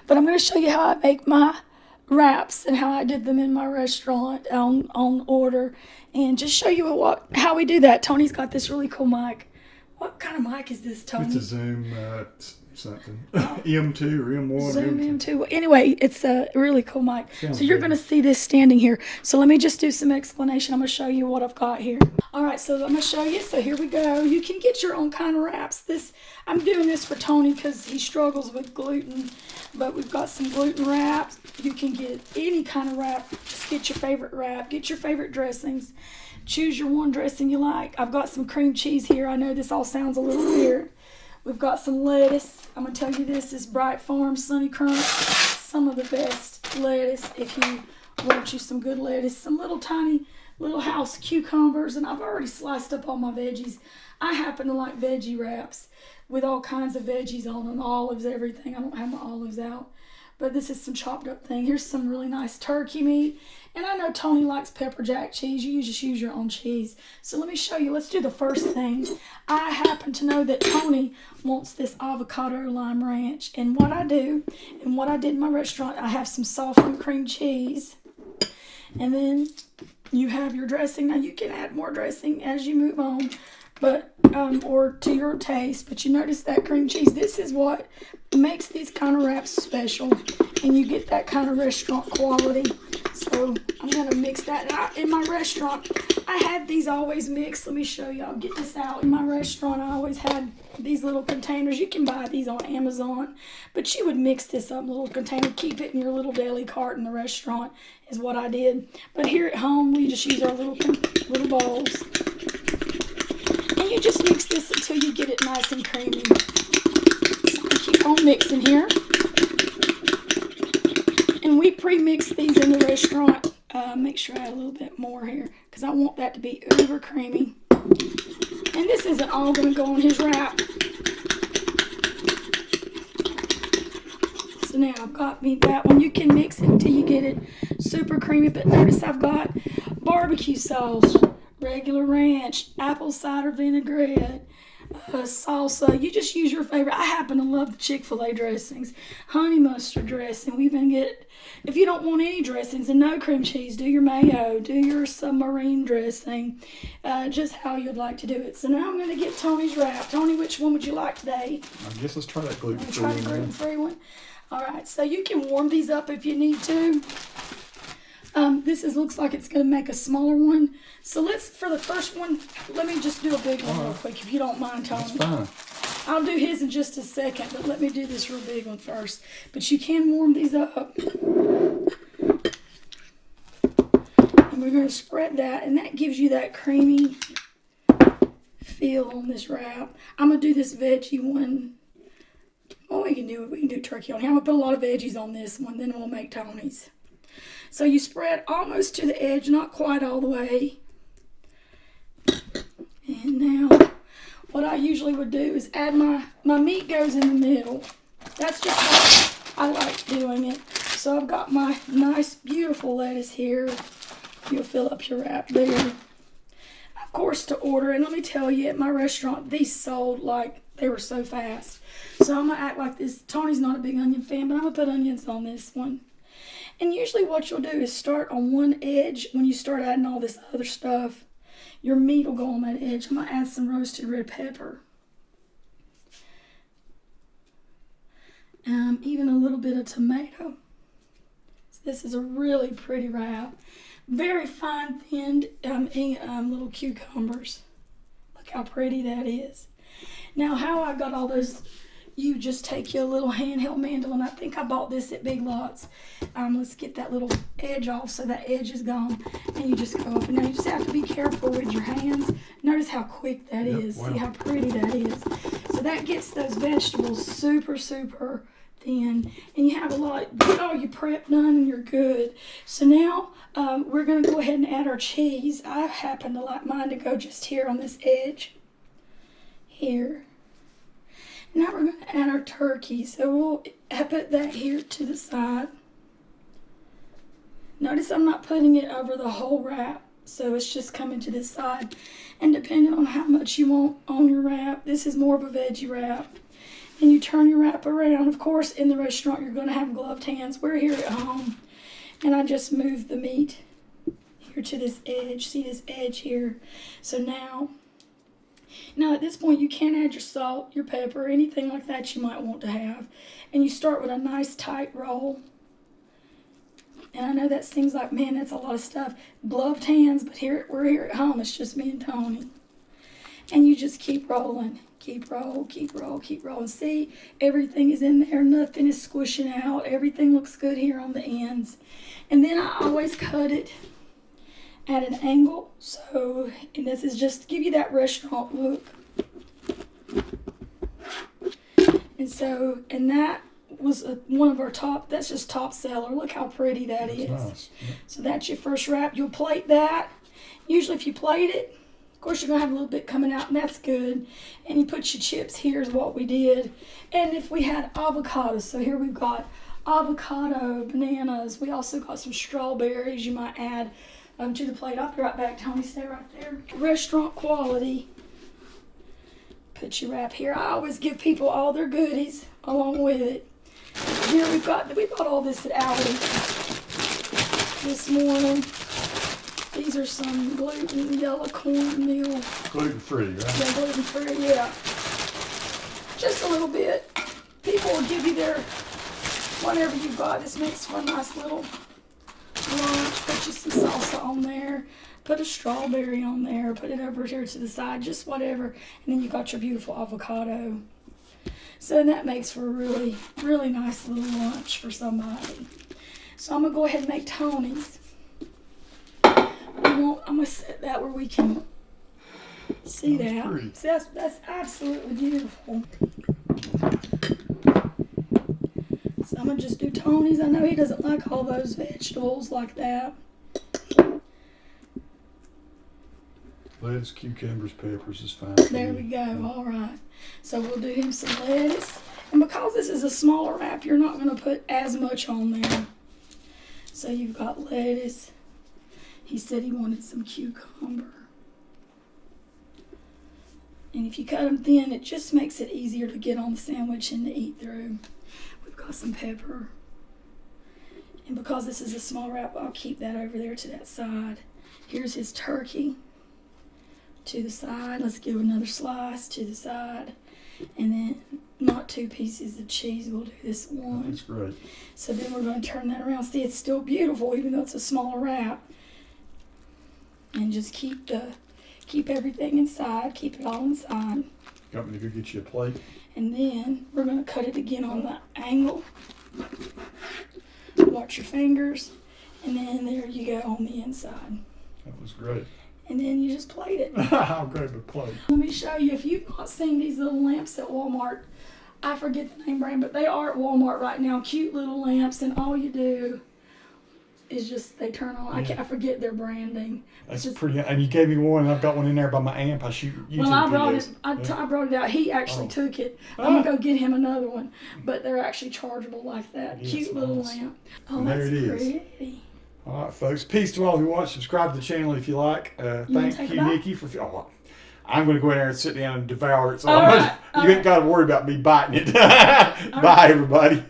But I'm going to show you how I make my wraps and how I did them in my restaurant on order, and just show you how we do that. Tony's got this really cool mic. What kind of mic is this, Tony? It's a Zoom something. M2 or M1. Zoom M2. Anyway, it's a really cool mic. Sounds so you're good. going to see this standing here. So let me just do some explanation. I'm going to show you what I've got here. All right, so I'm going to show you. So here we go. You can get your own kind of wraps. I'm doing this for Tony because he struggles with gluten. But we've got some gluten wraps. You can get any kind of wrap. Just get your favorite wrap. Get your favorite dressings. Choose your one dressing you like. I've got some cream cheese here. I know this all sounds a little weird. We've got some lettuce. I'm going to tell you this is Bright Farm Sunny Crunch. Some of the best lettuce if you want you some good lettuce. Some little tiny little house cucumbers. And I've already sliced up all my veggies. I happen to like veggie wraps with all kinds of veggies on them. Olives, everything. I don't have my olives out. But this is some chopped up thing. Here's some really nice turkey meat. And I know Tony likes pepper jack cheese. You just use your own cheese. So let me show you. Let's do the first thing. I happen to know that Tony wants this avocado lime ranch. And what I do, and what I did in my restaurant, I have some softened cream cheese. And then you have your dressing. Now you can add more dressing as you move on, but or to your taste. But you notice that cream cheese. This is what makes these kind of wraps special, and you get that kind of restaurant quality. So I'm gonna mix that. Now, in my restaurant, I had these always mixed. Let me show you. I'll get this out. In my restaurant, I always had these little containers. You can buy these on Amazon, but you would mix this up in a little container, keep it in your little deli cart in the restaurant is what I did. But here at home, we just use our little bowls. And you just mix this until you get it nice and creamy. So I keep on mixing here. And we pre-mix these in the restaurant. Make sure I add a little bit more here because I want that to be uber creamy. And this isn't all going to go on his wrap. So now I've got me that one. You can mix it until you get it super creamy. But notice I've got barbecue sauce, regular ranch, apple cider vinaigrette, salsa. You just use your favorite. I happen to love the Chick-fil-A dressings. Honey mustard dressing. We even get, if you don't want any dressings and no cream cheese, do your mayo, do your submarine dressing, just how you'd like to do it. So now I'm going to get Tony's wrap. Tony, which one would you like today? I guess let's try that gluten-free Try the gluten-free one. All right, so you can warm these up if you need to. Looks like it's going to make a smaller one. So for the first one, let me just do a big one real quick, if you don't mind, Tony. That's fine. I'll do his in just a second, but let me do this real big one first. But you can warm these up. And we're going to spread that, and that gives you that creamy feel on this wrap. I'm going to do this veggie one. Oh, we can do turkey on here. I'm going to put a lot of veggies on this one, then we'll make Tony's. So you spread almost to the edge, not quite all the way. And now, what I usually would do is add my meat goes in the middle. That's just how I like doing it. So I've got my nice, beautiful lettuce here. You'll fill up your wrap there. Of course, to order, and let me tell you, at my restaurant, these sold like they were so fast. So I'm going to act like this. Tony's not a big onion fan, but I'm going to put onions on this one. And usually what you'll do is start on one edge. When you start adding all this other stuff, your meat will go on that edge. I'm going to add some roasted red pepper. Even a little bit of tomato. So this is a really pretty wrap. Very fine thinned little cucumbers. Look how pretty that is. Now how I got all those, you just take your little handheld mandolin. I think I bought this at Big Lots. Let's get that little edge off so that edge is gone. And you just go up. And now you just have to be careful with your hands. Notice how quick that is. Wow. See how pretty that is. So that gets those vegetables super, super thin. And you have a lot, get all your prep done and you're good. So now we're going to go ahead and add our cheese. I happen to like mine to go just here on this edge. Here. Now we're going to add our turkey. So we'll put that here to the side. Notice I'm not putting it over the whole wrap. So it's just coming to this side. And depending on how much you want on your wrap, this is more of a veggie wrap. and you turn your wrap around. Of course, in the restaurant, you're going to have gloved hands. We're here at home, and I just moved the meat here to this edge. See this edge here? So now at this point, you can add your salt, your pepper, anything like that you might want to have. And you start with a nice tight roll. And I know that seems like, man, that's a lot of stuff. Gloved hands, but we're here at home. It's just me and Tony. And you just keep rolling. Keep rolling. See, everything is in there. Nothing is squishing out. Everything looks good here on the ends. And then I always cut it at an angle. So, and this is just to give you that restaurant look. And that was one of our that's just top seller. Look how pretty that is. Nice. Yeah. So that's your first wrap. You'll plate that. Usually if you plate it, of course you're going to have a little bit coming out, and that's good. And you put your chips. Here's what we did. And if we had avocados, so here we've got avocado, bananas. We also got some strawberries you might add to the plate. I'll be right back. Tony, stay right there. Restaurant quality. Put your wrap here. I always give people all their goodies along with it. Here we bought all this at Aldi this morning. These are some gluten yellow cornmeal. Gluten-free, right? Yeah, gluten-free, yeah. Just a little bit. People will give you their whatever you've got. This makes for a nice little lunch. Put you some salsa on there. Put a strawberry on there. Put it over here to the side. Just whatever. And then you got your beautiful avocado. So that makes for a really, really nice little lunch for somebody. So I'm going to go ahead and make Tony's. I'm going to set that where we can see that. Pretty. See, that's absolutely beautiful. So I'm going to just do Tony's. I know he doesn't like all those vegetables like that. Lettuce, cucumbers, peppers is fine. There we go. All right. So we'll do him some lettuce. And because this is a smaller wrap, you're not going to put as much on there. So you've got lettuce. He said he wanted some cucumber. And if you cut them thin, it just makes it easier to get on the sandwich and to eat through. We've got some pepper. And because this is a small wrap, I'll keep that over there to that side. Here's his turkey. To the side. Let's give another slice to the side. And then not 2 pieces of cheese. We'll do this one. That's great. So then we're going to turn that around. See, it's still beautiful even though it's a smaller wrap. And just keep everything inside. Keep it all inside. Got me to go get you a plate? And then we're going to cut it again on the angle. Watch your fingers. And then there you go on the inside. That was great. And then you just plate it. I'll grab a plate. Let me show you. If you've not seen these little lamps at Walmart, I forget the name brand, but they are at Walmart right now. Cute little lamps, and all you do is just they turn on. Yeah. I forget their branding. That's pretty. And you gave me one, and I've got one in there by my amp. I shoot YouTube Well, I brought videos. it. I brought it out. He actually took it. Oh. I'm gonna go get him another one, but they're actually chargeable like that. Yes, Cute little nice. lamp. Oh, And there that's it is. pretty. All right, folks. Peace to all who watch. Subscribe to the channel if you like. Thank take you, it out? Nikki, for. Oh, I'm going to go in there and sit down and devour it. So All right, you ain't got to worry about me biting it. Bye, everybody.